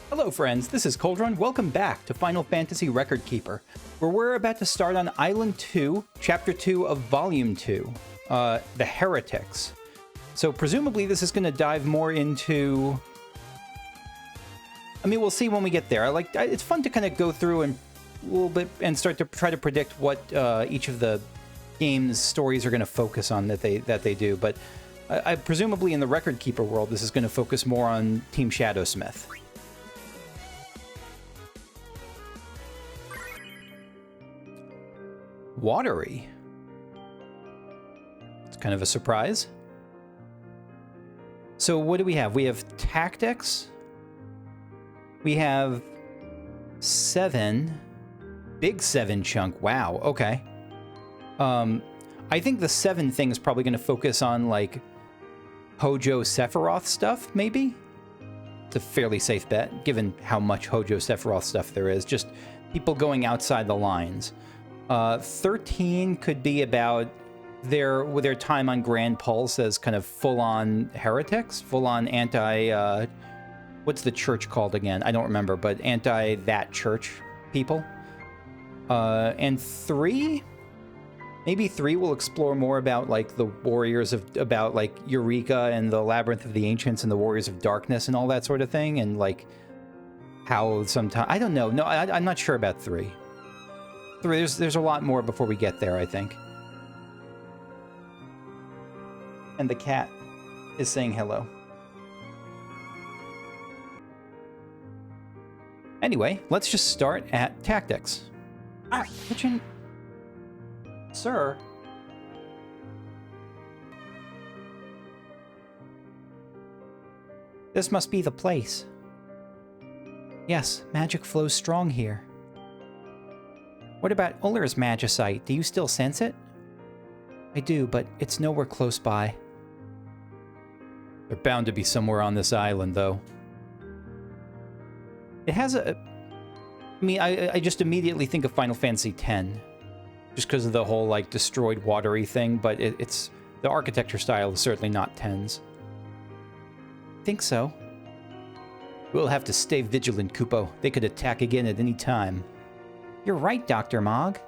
Hello friends, this is Coldrun. Welcome back to Final Fantasy Record Keeper, where we're about to start on Island 2, Chapter 2 of Volume 2, the Heretics. So presumably this is going to dive more into... I mean, we'll see when we get there. It's fun to kind of go through and a little bit and start to try to predict what each of the game's stories are going to focus on that they do, but I presumably in the Record Keeper world, this is going to focus more on Team Shadowsmith. Watery. It's kind of a surprise. So what do we have? We have Tactics. We have 7. Big 7 chunk. Wow, okay. I think the 7 thing is probably going to focus on, like, Hojo Sephiroth stuff, maybe? It's a fairly safe bet, given how much Hojo Sephiroth stuff there is. Just people going outside the lines. 13 could be about their time on Grand Pulse as kind of full-on heretics, full-on anti... what's the church called again? I don't remember, but anti-that church people. And 3... Maybe 3 will explore more about, like, the warriors of... About, like, Eureka and the Labyrinth of the Ancients and the Warriors of Darkness and all that sort of thing. And, like, how sometimes... I don't know. No, I'm not sure about 3. 3, there's a lot more before we get there, I think. And the cat is saying hello. Anyway, let's just start at Tactics. Kitchen... Sir? This must be the place. Yes, magic flows strong here. What about Uller's magicite? Do you still sense it? I do, but it's nowhere close by. They're bound to be somewhere on this island, though. It has a... I mean, I just immediately think of Final Fantasy X. Just because of the whole, like, destroyed watery thing, but it's... The architecture style is certainly not 10's. Think so. We'll have to stay vigilant, Kupo. They could attack again at any time. You're right, Dr. Mog.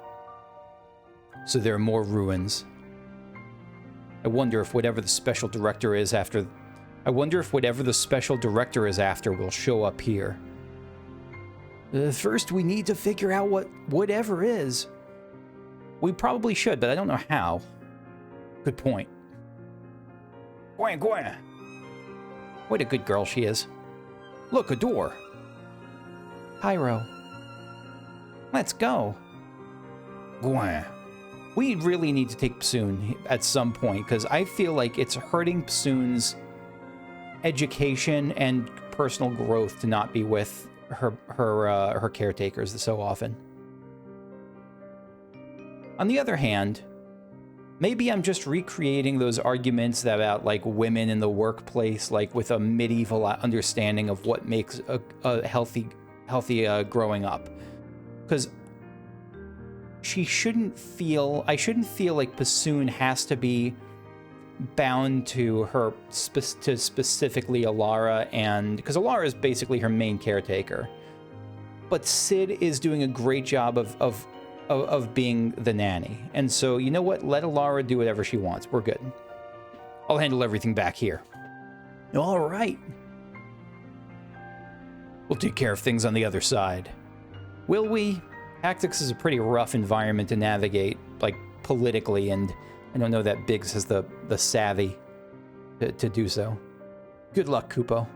So there are more ruins. I wonder if whatever the special director is after... I wonder if whatever the special director is after will show up here. First, we need to figure out what whatever is. We probably should, but I don't know how. Good point. Gwen, Gwen! What a good girl she is. Look, a door. Pyro. Let's go. Gwen. We really need to take Psoon at some point, because I feel like it's hurting Psoon's education and personal growth to not be with her caretakers so often. On the other hand, maybe I'm just recreating those arguments about, like, women in the workplace, like, with a medieval understanding of what makes a healthy growing up. Because I shouldn't feel like Psoon has to be bound to her, to specifically Alara, and because Alara is basically her main caretaker. But Cid is doing a great job of being the nanny. And so, you know what? Let Alara do whatever she wants. We're good. I'll handle everything back here. All right. We'll take care of things on the other side. Will we? Tactics is a pretty rough environment to navigate, like, politically, and I don't know that Biggs has the savvy to do so. Good luck, Kupo.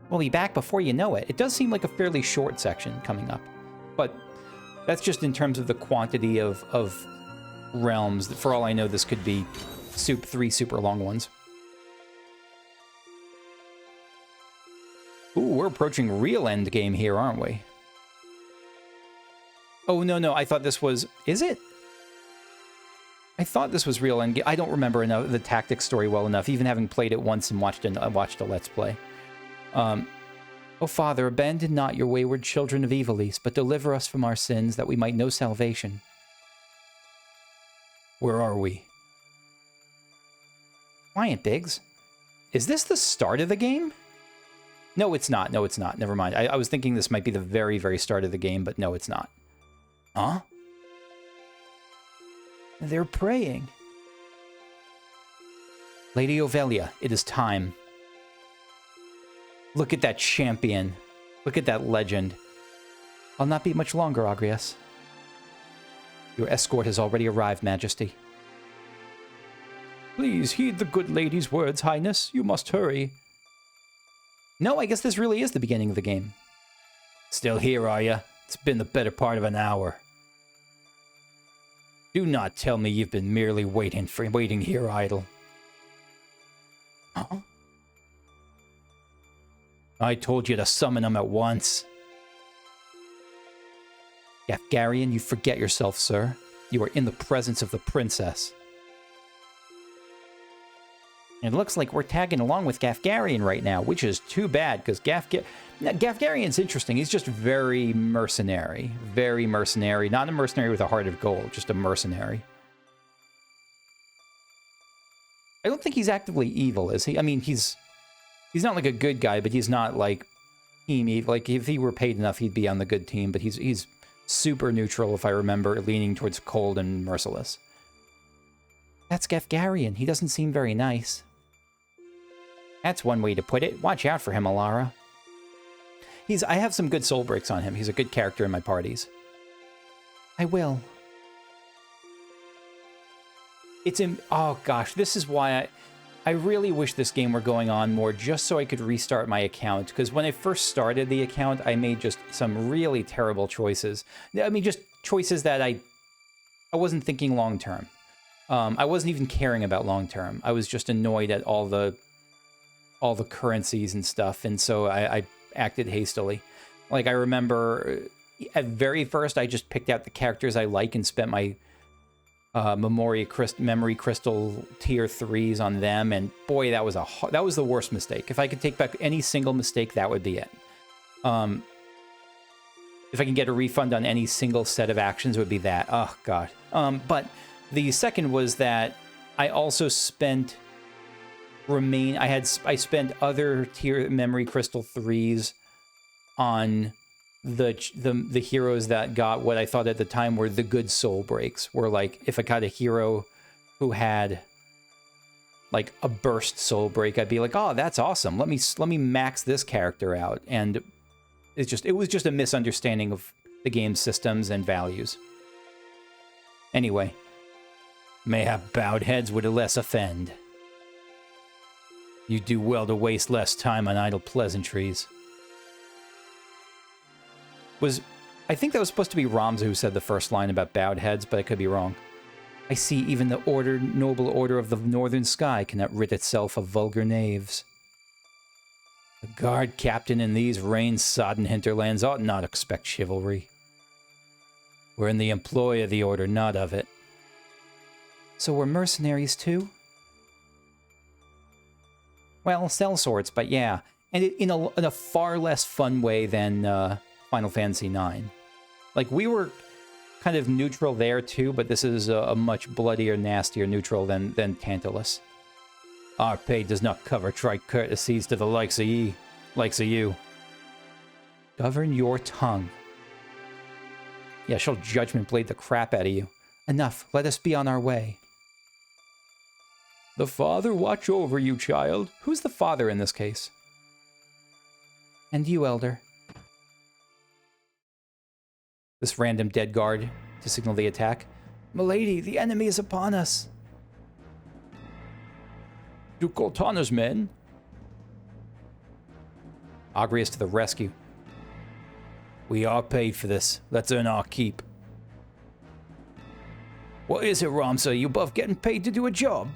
We'll be back before you know it. It does seem like a fairly short section coming up, but that's just in terms of the quantity of realms. For all I know, this could be 3 super long ones. Ooh, we're approaching real endgame here, aren't we? Oh, no, I thought this was... Is it? I thought this was real endgame. I don't remember enough the Tactics story well enough, even having played it once and watched a Let's Play. O Father, abandon not your wayward children of Evilise, but deliver us from our sins, that we might know salvation. Where are we? Quiet, Biggs. Is this the start of the game? No, it's not. No, it's not. Never mind. I was thinking this might be the very, very start of the game, but no, it's not. Huh? They're praying. Lady Ovelia, it is time. Look at that champion. Look at that legend. I'll not be much longer, Agrias. Your escort has already arrived, Majesty. Please heed the good lady's words, Highness. You must hurry. No, I guess this really is the beginning of the game. Still here, are you? It's been the better part of an hour. Do not tell me you've been merely waiting here idle. Huh? I told you to summon him at once. Gaffgarion, you forget yourself, sir. You are in the presence of the princess. It looks like we're tagging along with Gaffgarion right now, which is too bad, because Gaffgarion's interesting. He's just very mercenary. Very mercenary. Not a mercenary with a heart of gold, just a mercenary. I don't think he's actively evil, is he? I mean, he's not like a good guy, but he's not like team evil. Like, if he were paid enough, he'd be on the good team, but he's super neutral, if I remember, leaning towards cold and merciless. That's Gaffgarion. He doesn't seem very nice. That's one way to put it. Watch out for him, Alara. I have some good soul breaks on him. He's a good character in my parties. I will. Oh gosh, this is why I really wish this game were going on more, just so I could restart my account. Because when I first started the account, I made just some really terrible choices. I mean, just choices that I wasn't thinking long term. I wasn't even caring about long term. I was just annoyed at all the currencies and stuff, and so I acted hastily. Like, I remember at very first, I just picked out the characters I like and spent my memory crystal tier 3s on them, and boy, that was the worst mistake. If I could take back any single mistake, that would be it. If I can get a refund on any single set of actions, it would be that. Oh god. But the second was that I also spent I spent other tier memory crystal 3s on the heroes that got what I thought at the time were the good soul breaks. Where, like, if I got a hero who had like a burst soul break, I'd be like, oh, that's awesome. Let me max this character out. And it was just a misunderstanding of the game's systems and values. Anyway, mayhap bowed heads would less offend. You do well to waste less time on idle pleasantries. I think that was supposed to be Ramza who said the first line about bowed heads, but I could be wrong. I see even the noble order of the northern sky cannot rid itself of vulgar knaves. The guard captain in these rain-sodden hinterlands ought not expect chivalry. We're in the employ of the order, not of it. So we're mercenaries too? Well, sellswords, but yeah. And in a far less fun way than Final Fantasy IX. Like, we were kind of neutral there too, but this is a much bloodier, nastier neutral than Tantalus. Our pay does not cover trite courtesies to the likes of you. Govern your tongue. Yeah, she'll judgment blade the crap out of you. Enough, let us be on our way. The father watch over you, child. Who's the father in this case? And you, elder. This random dead guard to signal the attack. Milady, the enemy is upon us. To Cortana's men. Agrias to the rescue. We are paid for this. Let's earn our keep. What is it, Ramza? You both getting paid to do a job?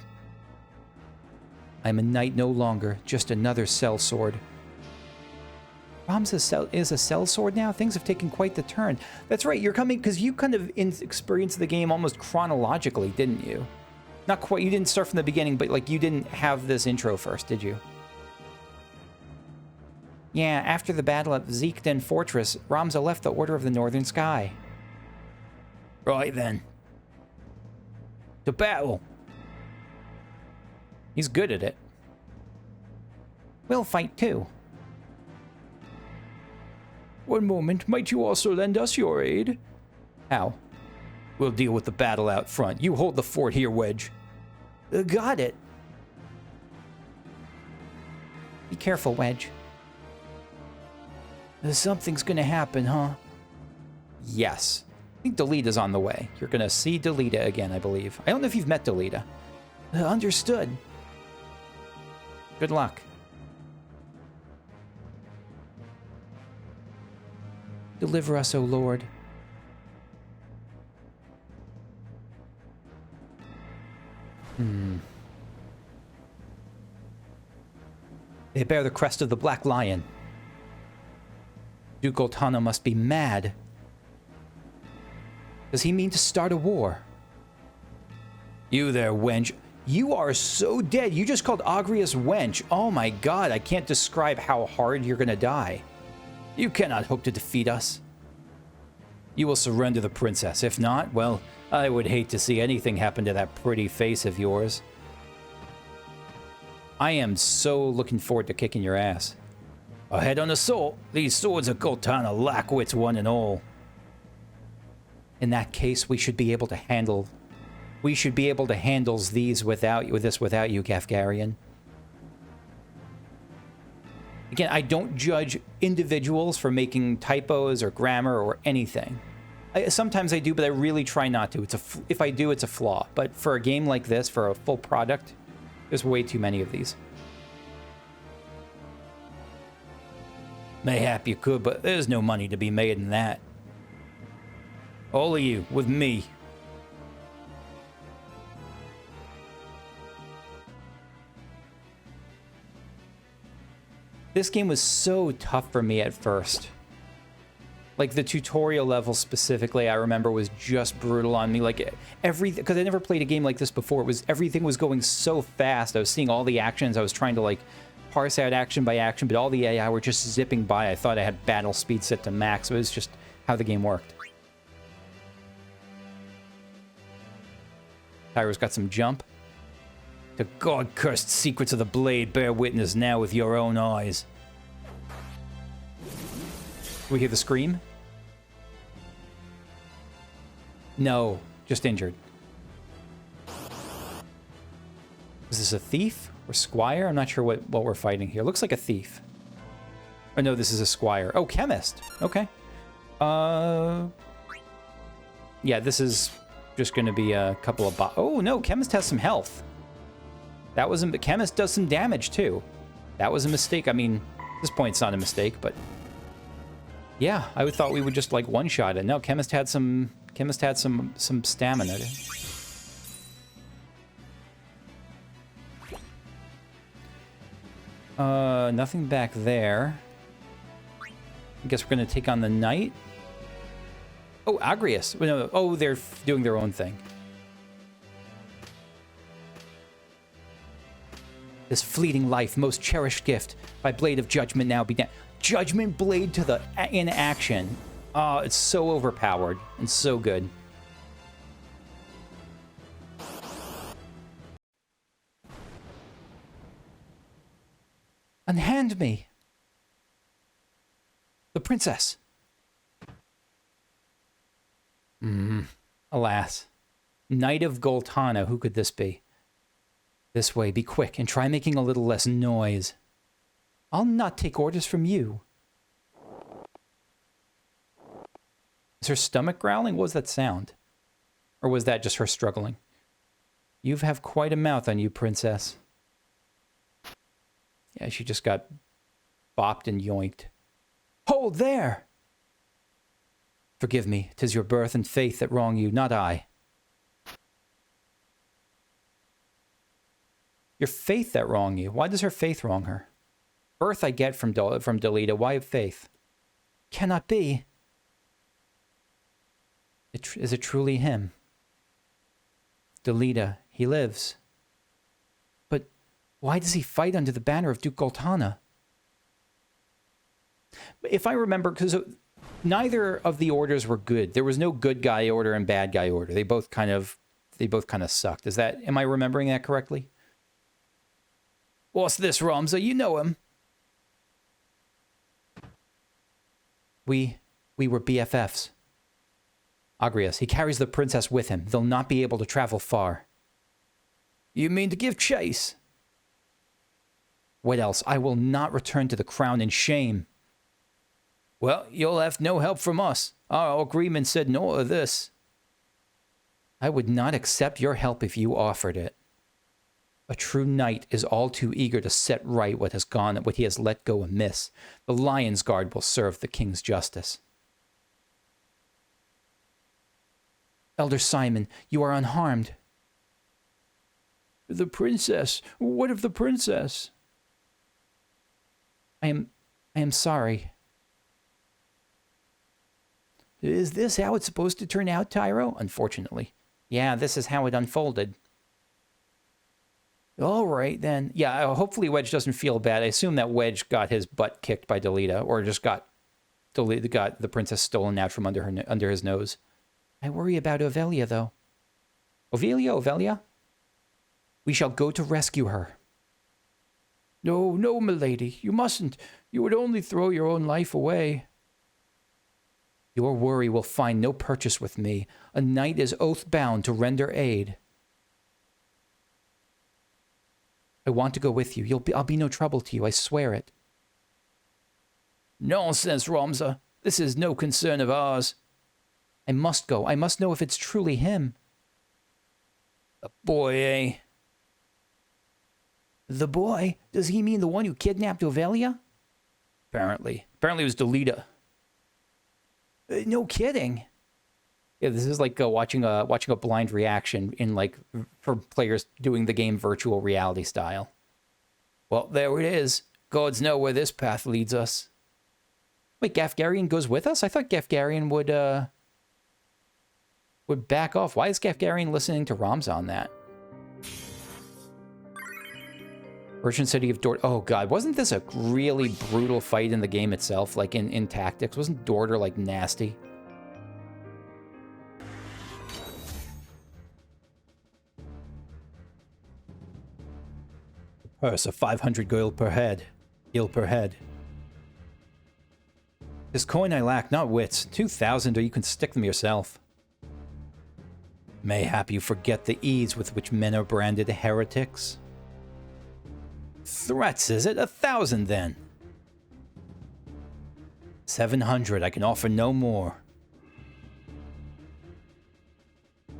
I'm a knight no longer, just another sellsword. Ramza is a sellsword now? Things have taken quite the turn. That's right, you're coming, because you kind of experienced the game almost chronologically, didn't you? Not quite, you didn't start from the beginning, but like you didn't have this intro first, did you? Yeah, after the battle at Zeekden Fortress, Ramza left the Order of the Northern Sky. Right then. To battle. He's good at it. We'll fight too. One moment, might you also lend us your aid? How? We'll deal with the battle out front. You hold the fort here, Wedge. Got it. Be careful, Wedge. Something's gonna happen, huh? Yes. I think Delita's on the way. You're gonna see Delita again, I believe. I don't know if you've met Delita. Understood. Good luck. Deliver us, O Lord. They bear the crest of the Black Lion. Duke Goltana must be mad. Does he mean to start a war? You there, wench. You are so dead. You just called Agrius wench. Oh my god, I can't describe how hard you're gonna die. You cannot hope to defeat us. You will surrender the princess. If not, well, I would hate to see anything happen to that pretty face of yours. I am so looking forward to kicking your ass. Ahead on assault. These swords of Goltana lack wits one and all. In that case, we should be able to handle these without you, Gaffgarion. Again, I don't judge individuals for making typos or grammar or anything. Sometimes I do, but I really try not to. If I do, it's a flaw. But for a game like this, for a full product, there's way too many of these. Mayhap you could, but there's no money to be made in that. All of you, with me. This game was so tough for me at first. Like, the tutorial level specifically, I remember, was just brutal on me. Like, because I never played a game like this before. Everything was going so fast. I was seeing all the actions. I was trying to, like, parse out action by action, but all the AI were just zipping by. I thought I had battle speed set to max. It was just how the game worked. Tyro's got some jump. The god-cursed secrets of the blade bear witness now with your own eyes. We hear the scream? No, just injured. Is this a thief or squire? I'm not sure what we're fighting here. Looks like a thief. Oh no, this is a squire. Oh, chemist. Okay. Yeah, this is just going to be a couple of oh no, chemist has some health. That was chemist does some damage too. That was a mistake. I mean, at this point it's not a mistake, but yeah, I thought we would just like one-shot it. No, chemist had some stamina. Nothing back there. I guess we're going to take on the knight. Oh, Agrius. No, oh, they're doing their own thing. This fleeting life, most cherished gift, by blade of judgment now be down. Judgment blade to the in action. Oh, it's so overpowered and so good. Unhand me. The princess. Alas. Knight of Goltana, who could this be? This way, be quick, and try making a little less noise. I'll not take orders from you. Is her stomach growling? What was that sound? Or was that just her struggling? You have quite a mouth on you, princess. Yeah, she just got bopped and yoinked. Hold there! Forgive me, 'tis your birth and faith that wrong you, not I. Your faith that wrong you? Why does her faith wrong her? Birth I get from Delita. Why faith? Cannot be. Is it truly him? Delita, he lives. But why does he fight under the banner of Duke Goltana? If I remember, because neither of the orders were good. There was no good guy order and bad guy order. They both kind of sucked. Am I remembering that correctly? What's this, Ramza? You know him. We were BFFs. Agrias, he carries the princess with him. They'll not be able to travel far. You mean to give chase? What else? I will not return to the crown in shame. Well, you'll have no help from us. Our agreement said no of this. I would not accept your help if you offered it. A true knight is all too eager to set right what he has let go amiss. The Lion's Guard will serve the king's justice. Elder Simon, you are unharmed. The princess. What of the princess? I am sorry. Is this how it's supposed to turn out, Tyro? Unfortunately. Yeah, this is how it unfolded. All right, then. Yeah, hopefully Wedge doesn't feel bad. I assume that Wedge got his butt kicked by Delita, or just got the princess stolen out from under his nose. I worry about Ovelia, though. Ovelia? We shall go to rescue her. No, milady, you mustn't. You would only throw your own life away. Your worry will find no purchase with me. A knight is oath-bound to render aid. I want to go with you. I'll be no trouble to you, I swear it. Nonsense, Ramza. This is no concern of ours. I must go. I must know if it's truly him. The boy, eh? The boy? Does he mean the one who kidnapped Ovelia? Apparently. Apparently it was Delita. No kidding. Yeah, this is like watching a blind reaction in for players doing the game virtual reality style. Well, there it is. Gods know where this path leads us. Wait, Gaffgarion goes with us? I thought Gaffgarion would back off. Why is Gaffgarion listening to Ramza on that? Merchant City of Dort. Oh god, wasn't this a really brutal fight in the game itself? Like in Tactics? Wasn't Dorter like nasty? Purse of 500 gil per head. This coin I lack, not wits. 2,000 or you can stick them yourself. Mayhap you forget the ease with which men are branded heretics. Threats, is it? 1,000 then. 700, I can offer no more.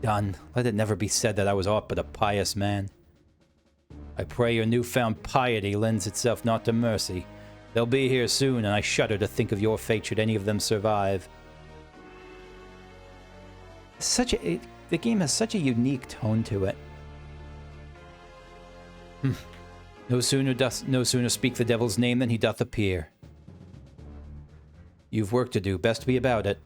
Done. Let it never be said that I was aught but a pious man. I pray your newfound piety lends itself not to mercy. They'll be here soon, and I shudder to think of your fate should any of them survive. The game has such a unique tone to it. No sooner speak the devil's name than he doth appear. You've work to do. Best be about it.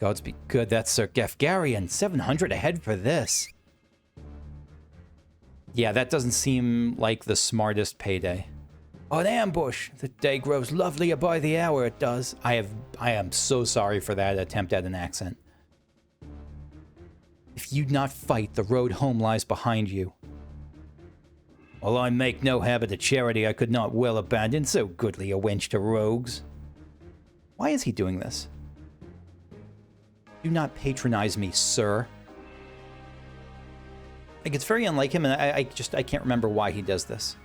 Gods be good. That's Sir Gaffgarion. 700 ahead for this. Yeah, that doesn't seem like the smartest payday. An ambush! The day grows lovelier by the hour, it does. I am so sorry for that attempt at an accent. If you'd not fight, the road home lies behind you. While I make no habit of charity, I could not well abandon so goodly a wench to rogues. Why is he doing this? Do not patronize me, sir. Like, it's very unlike him, and I can't remember why he does this.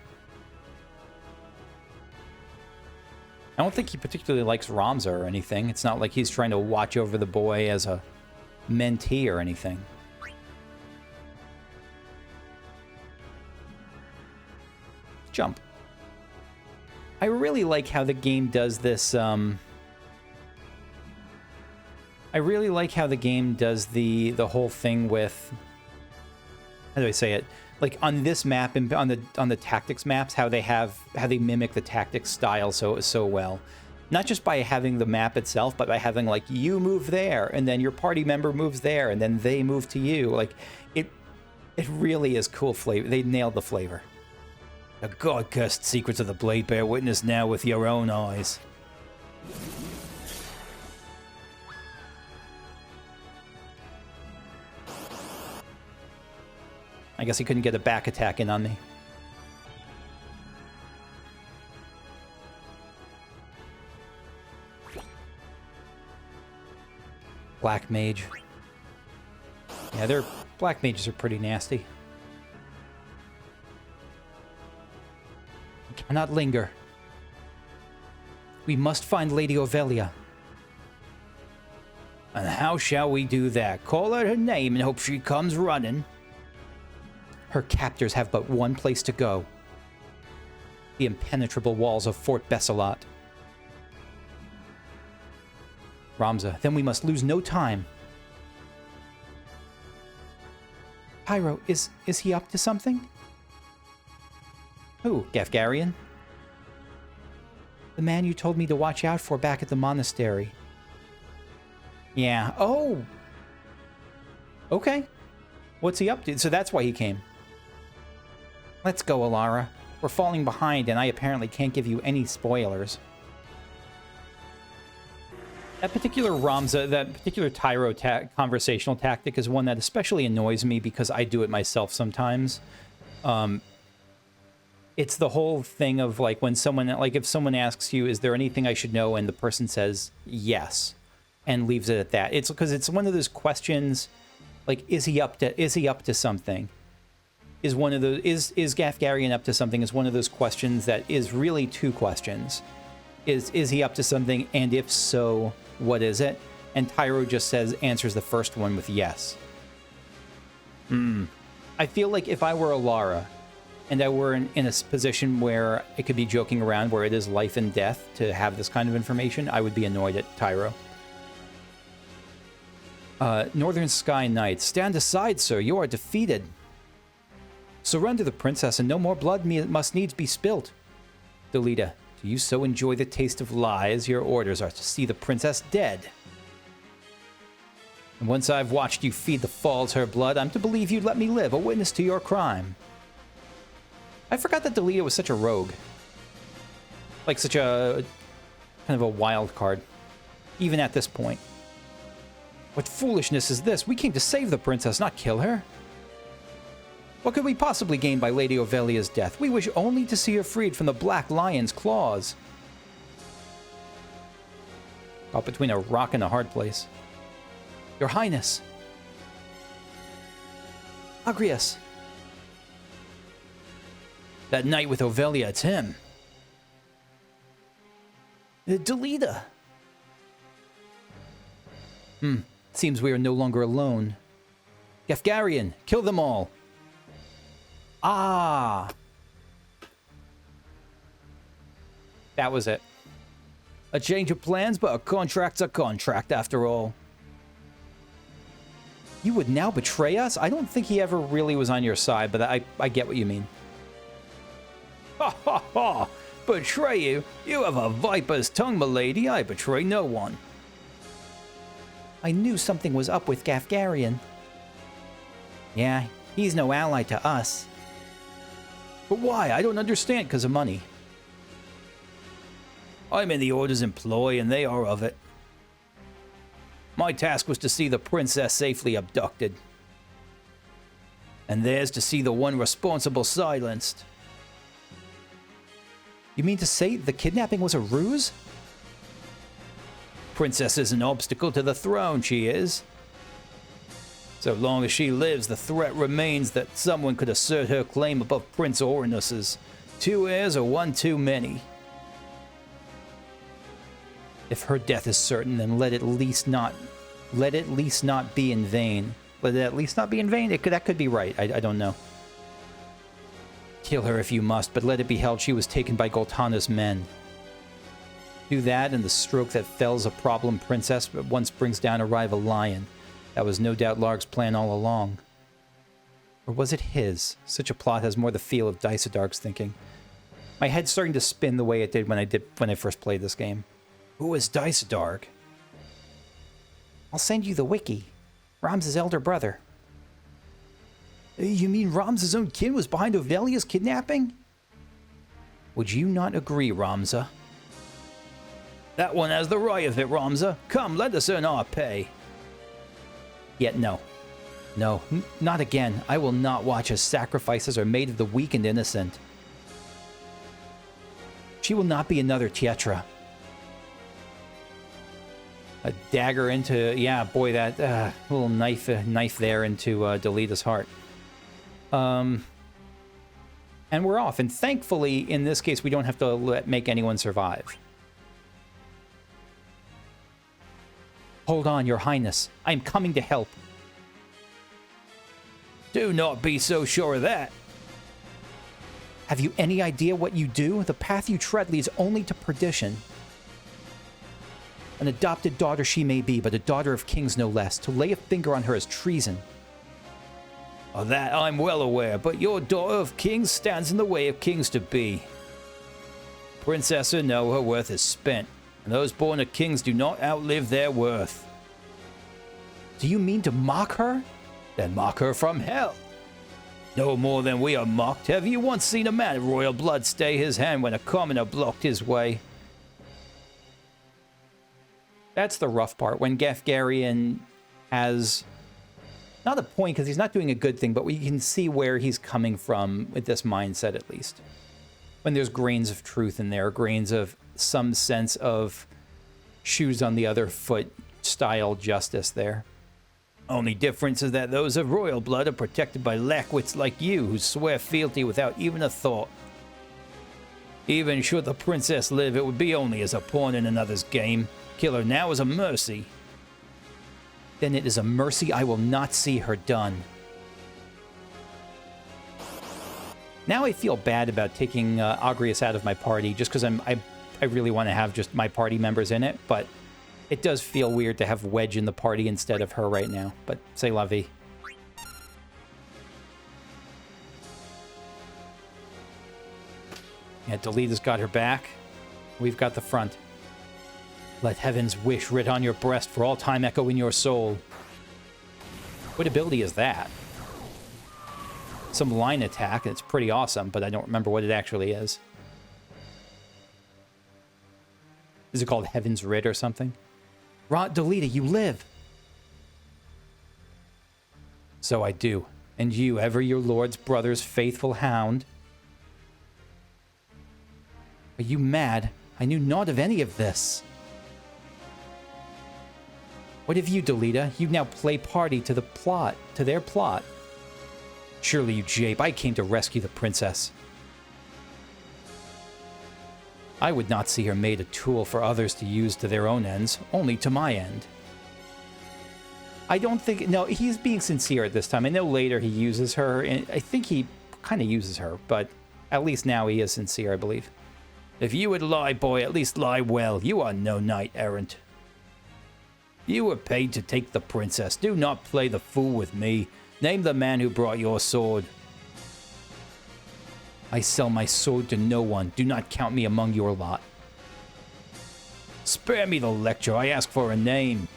I don't think he particularly likes Ramza or anything. It's not like he's trying to watch over the boy as a mentee or anything. Jump. I really like how the game does this, I really like how the game does the whole thing with... How do I say it? Like on this map and on the tactics maps, how they mimic the tactics style so well. Not just by having the map itself, but by having like you move there and then your party member moves there and then they move to you. Like it really is cool flavor. They nailed the flavor. The god-cursed secrets of the blade bear witness now with your own eyes. I guess he couldn't get a back attack in on me. Black mage. Yeah, their black mages are pretty nasty. We cannot linger. We must find Lady Ovelia. And how shall we do that? Call out her name and hope she comes running. Her captors have but one place to go. The impenetrable walls of Fort Bessalot. Ramza, then we must lose no time. Pyro, is he up to something? Who, Gaffgarion? The man you told me to watch out for back at the monastery. Yeah. Oh! Okay. What's he up to? So that's why he came. Let's go, Alara. We're falling behind, and I apparently can't give you any spoilers. That particular Ramza, that particular Tyro conversational tactic is one that especially annoys me because I do it myself sometimes. It's the whole thing of, like, when someone, like, if someone asks you, is there anything I should know? And the person says, yes, and leaves it at that. It's because it's one of those questions, like, is he up to something? Is one of those, is Gaffgarion up to something? Is one of those questions that is really two questions. Is he up to something? And if so, what is it? And Tyro just answers the first one with yes. I feel like if I were Alara, and I were in a position where it could be joking around, where it is life and death to have this kind of information, I would be annoyed at Tyro. Northern Sky Knight, stand aside, sir. You are defeated. Surrender the princess, and no more blood must needs be spilt. Delita, do you so enjoy the taste of lies? Your orders are to see the princess dead. And once I've watched you feed the falls her blood, I'm to believe you'd let me live, a witness to your crime. I forgot that Delita was such a rogue. Like, such a kind of a wild card. Even at this point. What foolishness is this? We came to save the princess, not kill her. What could we possibly gain by Lady Ovelia's death? We wish only to see her freed from the Black Lion's claws. Caught between a rock and a hard place. Your Highness. Agrias. That night with Ovelia, it's him. Delita. Seems we are no longer alone. Gaffgarion, kill them all. Ah. That was it. A change of plans, but a contract's a contract after all. You would now betray us? I don't think he ever really was on your side, but I get what you mean. Ha ha ha! Betray you? You have a viper's tongue, milady. I betray no one. I knew something was up with Gaffgarion. Yeah, he's no ally to us. But why? I don't understand, because of money. I'm in the Order's employ, and they are of it. My task was to see the princess safely abducted. And theirs to see the one responsible silenced. You mean to say the kidnapping was a ruse? Princess is an obstacle to the throne, she is. So long as she lives, the threat remains that someone could assert her claim above Prince Orinus's. 2 heirs or 1 too many. If her death is certain, then let it at least not be in vain. Let it at least not be in vain? That could be right. I don't know. Kill her if you must, but let it be held she was taken by Goltana's men. Do that, and the stroke that fells a problem princess but once brings down a rival lion. That was no doubt Larg's plan all along. Or was it his? Such a plot has more the feel of Dysadarg's thinking. My head's starting to spin the way it did when I first played this game. Who is Dysadarg? I'll send you the wiki. Ram's elder brother. You mean Ram's own kin was behind Ovelia's kidnapping? Would you not agree, Ramza? That one has the right of it, Ramza. Come, let us earn our pay. Yet no. No, not again. I will not watch as sacrifices are made of the weak and innocent. She will not be another Tietra. A dagger into... Yeah, boy, that little knife there into Delita's heart. And we're off. And thankfully, in this case, we don't have to make anyone survive. Hold on, Your Highness. I am coming to help. Do not be so sure of that. Have you any idea what you do? The path you tread leads only to perdition. An adopted daughter she may be, but a daughter of kings no less. To lay a finger on her is treason. Of that I'm well aware, but your daughter of kings stands in the way of kings to be. Princessa, know her worth is spent, and those born of kings do not outlive their worth. Do you mean to mock her? Then mock her from hell. No more than we are mocked. Have you once seen a man of royal blood stay his hand when a commoner blocked his way? That's the rough part, when Gaffgarion has... Not a point, because he's not doing a good thing, but we can see where he's coming from with this mindset, at least. When there's grains of truth in there, grains of some sense of shoes on the other foot style justice there. Only difference is that those of royal blood are protected by lackwits like you, who swear fealty without even a thought. Even should the princess live, it would be only as a pawn in another's game. Kill her now is a mercy. Then it is a mercy I will not see her done. Now I feel bad about taking Agrius out of my party, just because I really want to have just my party members in it, but it does feel weird to have Wedge in the party instead of her right now. But c'est la vie. Yeah, Delita's got her back. We've got the front. Let heaven's wish writ on your breast for all time echo in your soul. What ability is that? Some line attack. It's pretty awesome, but I don't remember what it actually is. Is it called Heaven's Writ or something? Delita, you live! So I do. And you, ever your lord's brother's faithful hound? Are you mad? I knew naught of any of this. What of you, Delita? You now play party to their plot. Surely you jape. I came to rescue the princess. I would not see her made a tool for others to use to their own ends, only to my end. I don't think... No, he's being sincere at this time. I know later he uses her, and I think he kind of uses her, but at least now he is sincere, I believe. If you would lie, boy, at least lie well. You are no knight-errant. You were paid to take the princess. Do not play the fool with me. Name the man who brought your sword. I sell my sword to no one. Do not count me among your lot. Spare me the lecture. I ask for a name.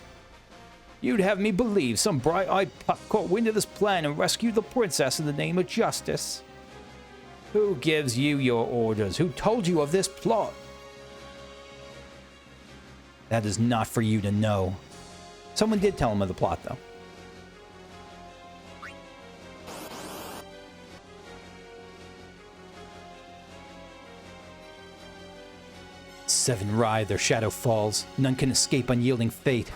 You'd have me believe some bright-eyed pup caught wind of this plan and rescued the princess in the name of justice. Who gives you your orders? Who told you of this plot? That is not for you to know. Someone did tell him of the plot, though. Seven writhe, their shadow falls. None can escape unyielding fate.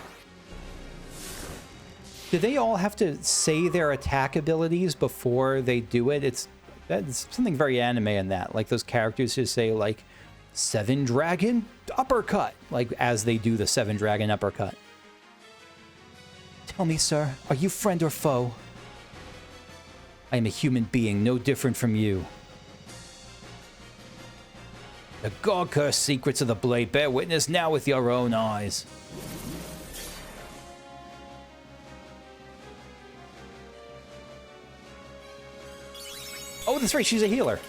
Do they all have to say their attack abilities before they do it? That's something very anime in that. Like those characters just say, like, Seven Dragon Uppercut, like as they do the Seven Dragon Uppercut. Tell me, sir, are you friend or foe? I am a human being, no different from you. The god-cursed secrets of the blade bear witness now with your own eyes. Oh, that's right, she's a healer.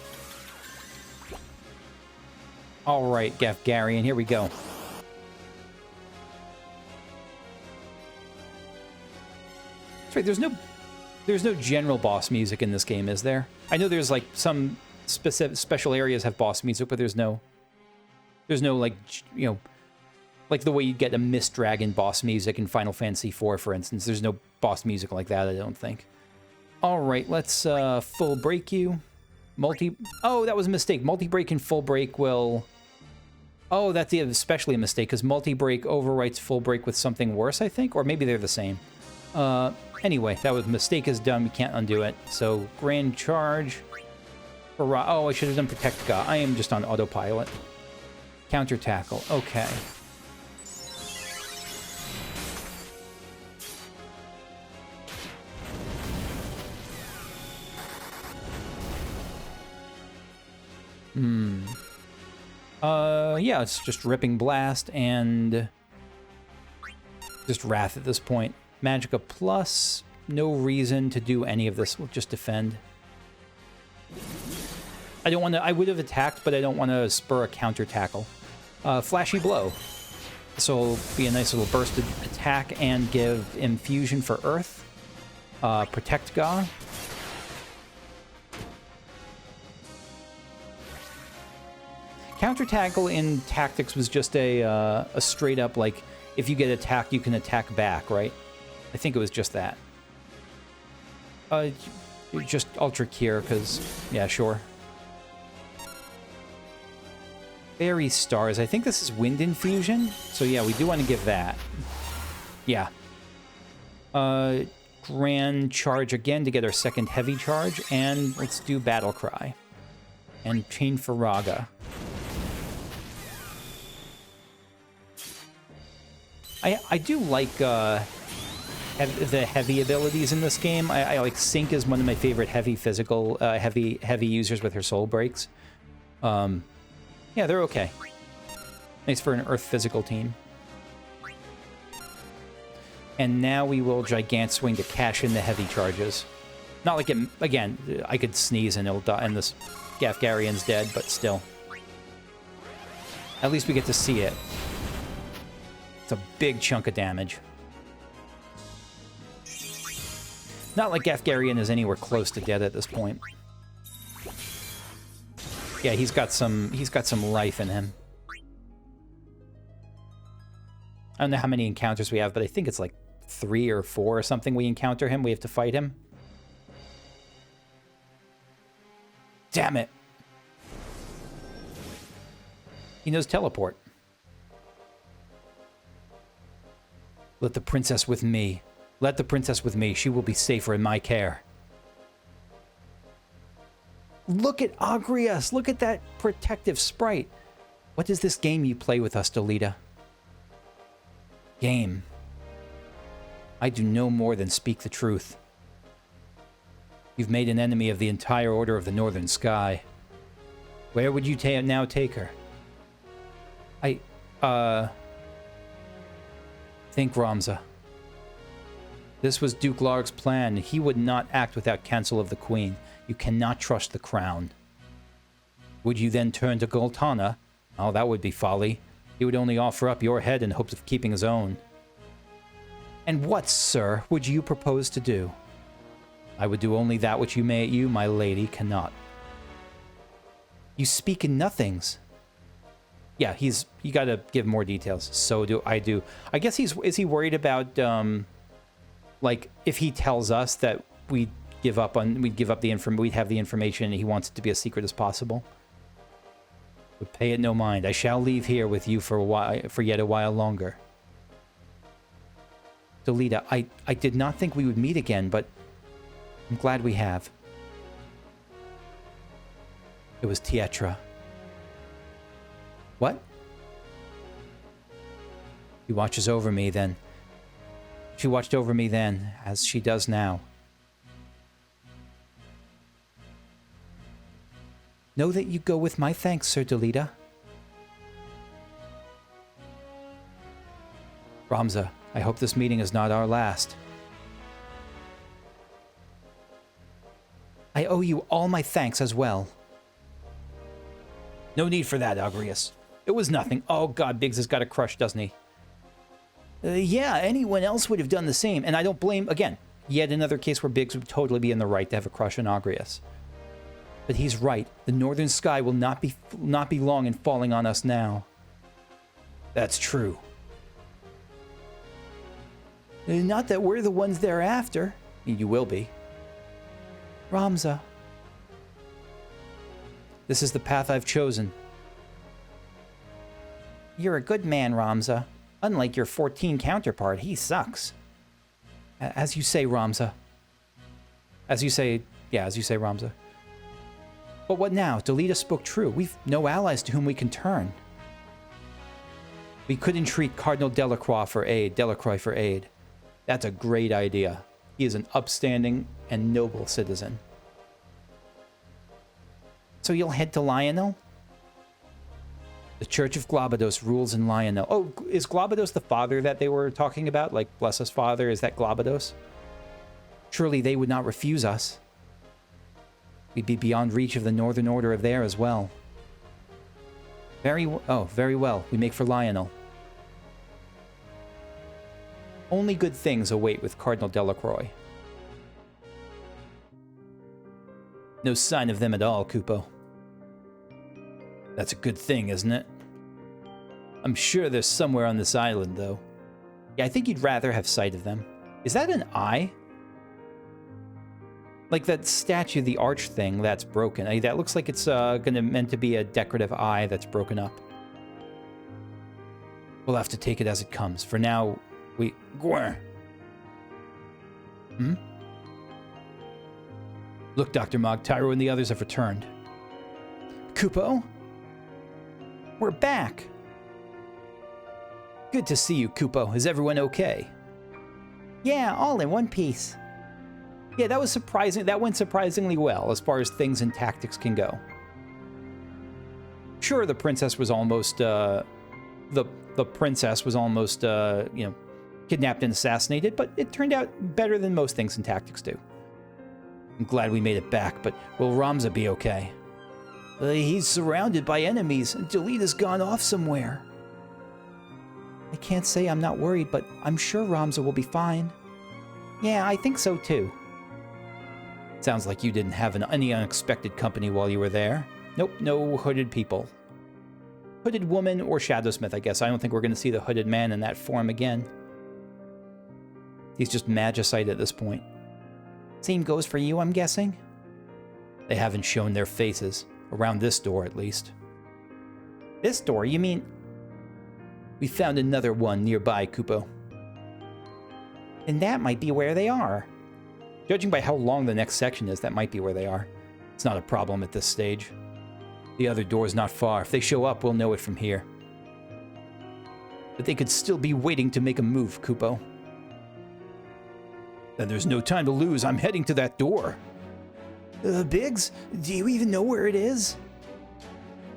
All right, Gaffgarion, here we go. That's right, there's no general boss music in this game, is there? I know there's like some special areas have boss music, but there's no like, you know, like the way you get a Mist Dragon boss music in Final Fantasy IV, for instance. There's no boss music like that, I don't think. All right, let's full break you. Oh, that was a mistake. Multi-break and full break will Oh, that's especially a mistake, because multi-break overwrites full break with something worse, I think? Or maybe they're the same. Anyway, that was mistake is done. We can't undo it. So, Grand Charge. Oh, I should have done Protect God. I am just on autopilot. Counter Tackle. Okay. Yeah, it's just Ripping Blast and just Wrath at this point. Magicka plus, no reason to do any of this. We'll just defend. I don't want to, I would have attacked, but I don't want to spur a counter tackle. Flashy Blow. So it'll be a nice little bursted attack and give Infusion for Earth. Protect Ga. Counter tackle in Tactics was just a straight up, like, if you get attacked, you can attack back, right? I think it was just that. Just Ultra Cure, because, yeah, sure. Fairy Stars. I think this is Wind Infusion. So, yeah, we do want to give that. Yeah. Grand Charge again to get our second heavy charge. And let's do Battle Cry. And Chain Faraga. I do like the heavy abilities in this game. I like Sync is one of my favorite heavy physical, heavy users with her soul breaks. Yeah, they're okay. Nice for an Earth physical team. And now we will Gigant Swing to cash in the heavy charges. Not like it, again, I could sneeze and it'll die and this Gaffgarion's dead, but still. At least we get to see it. It's a big chunk of damage. Not like Gaffgarion is anywhere close to dead at this point. Yeah, he's got some life in him. I don't know how many encounters we have, but I think it's like 3 or 4 or something we encounter him. We have to fight him. Damn it. He knows teleport. Let the princess with me. Let the princess with me. She will be safer in my care. Look at Agrias. Look at that protective sprite. What is this game you play with us, Delita? Game. I do no more than speak the truth. You've made an enemy of the entire Order of the Northern Sky. Where would you now take her? Think, Ramza. This was Duke Larg's plan. He would not act without counsel of the Queen. You cannot trust the crown. Would you then turn to Goltana? Oh, that would be folly. He would only offer up your head in hopes of keeping his own. And what, sir, would you propose to do? I would do only that which you, my lady, cannot. You speak in nothings. Yeah, you gotta give more details. So do I do. I guess is he worried about, like, if he tells us that we'd give up the information, we'd have the information, and he wants it to be as secret as possible? But pay it no mind. I shall leave here with you for yet a while longer. Delita, I did not think we would meet again, but I'm glad we have. It was Tietra. What? She watches over me then. She watched over me then, as she does now. Know that you go with my thanks, Sir Delita. Ramza, I hope this meeting is not our last. I owe you all my thanks as well. No need for that, Agrias. It was nothing. Oh god, Biggs has got a crush, doesn't he? Yeah, anyone else would have done the same. And I don't blame, again, yet another case where Biggs would totally be in the right to have a crush on Agrias. But he's right. The northern sky will not be long in falling on us now. That's true. Not that we're the ones they're after. You will be. Ramza. This is the path I've chosen. You're a good man, Ramza. Unlike your 14 counterpart, he sucks. As you say, Ramza. As you say, Ramza. But what now? Delita spoke true. We've no allies to whom we can turn. We could entreat Cardinal Delacroix for aid. That's a great idea. He is an upstanding and noble citizen. So you'll head to Lionel? The Church of Globados rules in Lionel. Oh, is Globados the father that they were talking about? Like, bless us, Father, is that Globados? Surely they would not refuse us. We'd be beyond reach of the Northern Order of there as well. Very well. We make for Lionel. Only good things await with Cardinal Delacroix. No sign of them at all, Kupo. That's a good thing, isn't it? I'm sure they're somewhere on this island, though. Yeah, I think you'd rather have sight of them. Is that an eye? Like that statue, the arch thing, that's broken. That looks like it's meant to be a decorative eye that's broken up. We'll have to take it as it comes. For now, we... Look, Dr. Mog, Tyro and the others have returned. Kupo? We're back! Good to see you, Kupo. Is everyone okay? Yeah, all in one piece. Yeah, that was surprising. That went surprisingly well as far as things and tactics can go. Sure, the princess was almost, the princess was almost, kidnapped and assassinated, but it turned out better than most things and tactics do. I'm glad we made it back, but will Ramza be okay? He's surrounded by enemies, and Delita's gone off somewhere. I can't say I'm not worried, but I'm sure Ramza will be fine. Yeah, I think so too. Sounds like you didn't have any unexpected company while you were there. Nope, no hooded people. Hooded woman or Shadowsmith, I guess. I don't think we're going to see the hooded man in that form again. He's just magicite at this point. Same goes for you, I'm guessing? They haven't shown their faces. Around this door, at least. This door? You mean... We found another one nearby, Kupo. And that might be where they are. Judging by how long the next section is, that might be where they are. It's not a problem at this stage. The other door's not far. If they show up, we'll know it from here. But they could still be waiting to make a move, Kupo. Then there's no time to lose. I'm heading to that door. Biggs, do you even know where it is?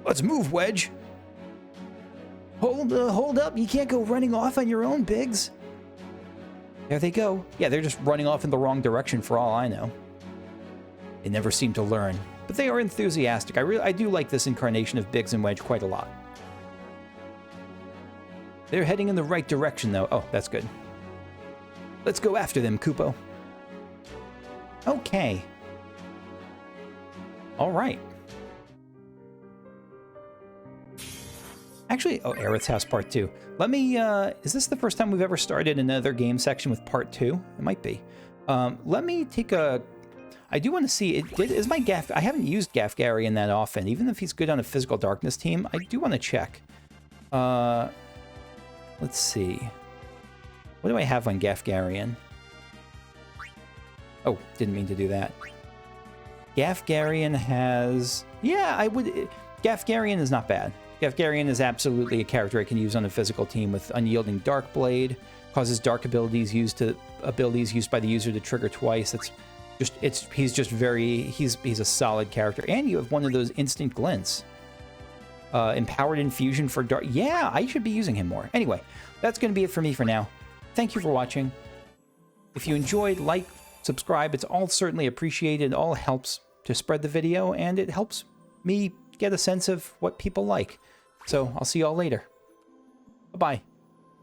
Let's move, Wedge. Hold up. You can't go running off on your own, Biggs. There they go. Yeah, they're just running off in the wrong direction for all I know. They never seem to learn, but they are enthusiastic. I do like this incarnation of Biggs and Wedge quite a lot. They're heading in the right direction, though. Oh, that's good. Let's go after them, Kupo. Okay. All right. Actually, oh, Aerith's House Part 2. Let me, is this the first time we've ever started another game section with Part 2? It might be. Let me take a, I do want to see, is my I haven't used Gaffgarion that often, even if he's good on a Physical Darkness team. I do want to check. Let's see. What do I have on Gaffgarion? Oh, didn't mean to do that. Gaffgarion has... Yeah, Gaffgarion is not bad. Gaffgarion is absolutely a character I can use on a physical team with Unyielding Dark Blade. Causes dark abilities used by the user to trigger twice. He's a solid character. And you have one of those instant glints. Empowered Infusion for dark... Yeah, I should be using him more. Anyway, that's going to be it for me for now. Thank you for watching. If you enjoyed, like, subscribe. It's all certainly appreciated. It all helps to spread the video, and it helps me get a sense of what people like. So I'll see you all later. Bye-bye.